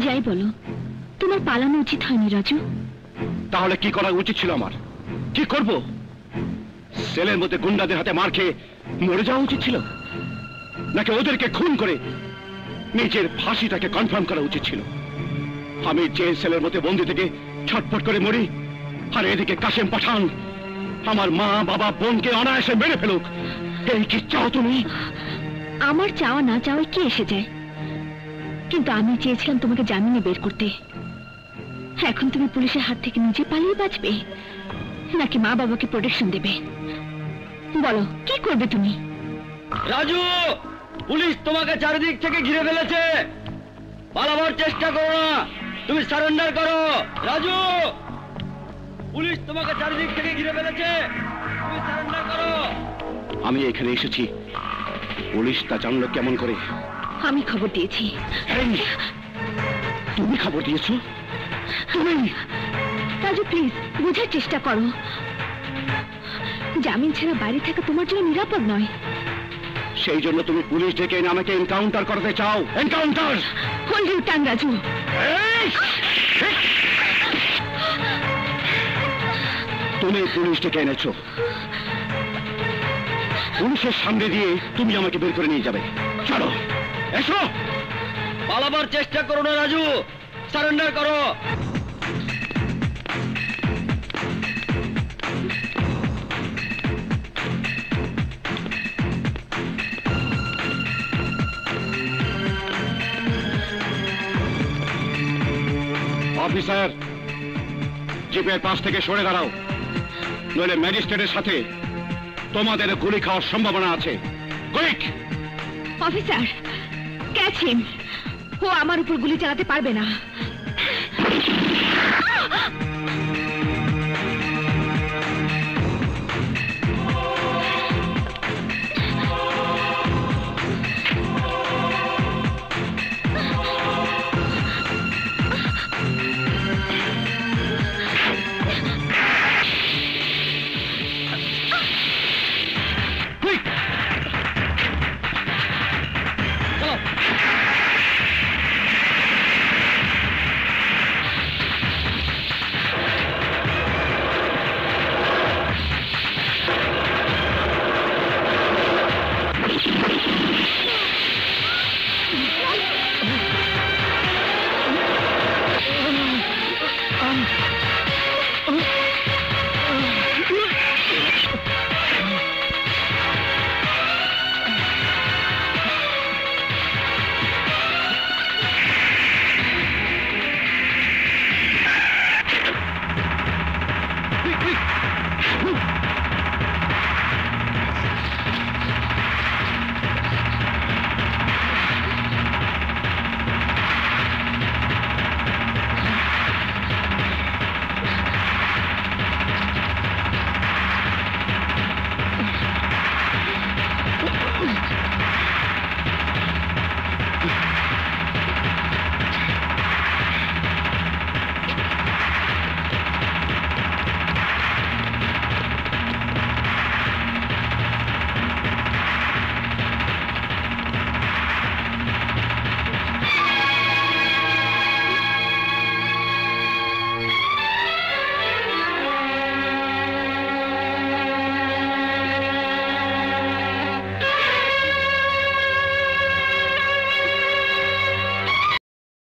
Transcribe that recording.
যাই বলো, তোমার পালানো উচিত হয়নি রাজু। তাহলে কি করা উচিত ছিল আমার? কি করব? সেলের মধ্যে গুন্ডাদের হাতে মার খেয়ে মরে যাওয়া উচিত ছিল, নাকি ওদেরকে খুন করে নিজের ফাঁসিটাকে কনফার্ম করা উচিত ছিল? আমি জেল সেলের মধ্যে বন্দি থেকে ছটফট করে মরি, আর এদিকে কাশেম পাঠান আমার মা বাবা বোনকে অনায়াসে মেরে ফেলুক। এই কি চাও তুমি? আমার চাওয়া না চাওয়া কি এসে যায়, কিন্তু আমি চেয়েছিলাম তোমাকে জামিনে বের করতে। এখন তুমি পুলিশের হাত থেকে নিজে পালিয়ে বাঁচবে, নাকি মা বাবাকে প্রোটেকশন দেবে? বলো, কি করবে তুমি? রাজু, পুলিশ তোমাকে চারিদিক থেকে ঘিরে ফেলেছে। পালাবার চেষ্টা করো না, তুমি সারেন্ডার করো। রাজু, পুলিশ তোমাকে চারিদিক থেকে ঘিরে ফেলেছে, তুমি সারেন্ডার করো। আমি এখানে এসেছি, পুলিশ তা জানলো কেমন করে? আমি খবর দিয়েছি। এই, তুমি খবর দিয়েছো? তুমি? রাজু প্লিজ বোঝার চেষ্টা করো, জামিন ছাড়া বাইরে থাকা তোমার জন্য নিরাপদ নয়। সেই জন্য তুমি পুলিশ ডেকে এনে আমাকে এনকাউন্টার করতে চাও? Encounter! Hold your tongue Raju. তুমি পুলিশ ডেকে এনেছো, পুলিশের সামনে দিয়ে তুমি আমাকে বের করে নিয়ে যাবে। চলো, এসো। পালাবার চেষ্টা করো না রাজু, সারেন্ডার করো। অফিসার, জিপের পাশ থেকে সরে দাঁড়াও, নইলে ম্যাজিস্ট্রেটের সাথে তোমাদের গুলি খাওয়ার সম্ভাবনা আছে। কুইক! অফিসার, ক্যাচ হিম। ও আমার উপর গুলি চালাতে পারবে না।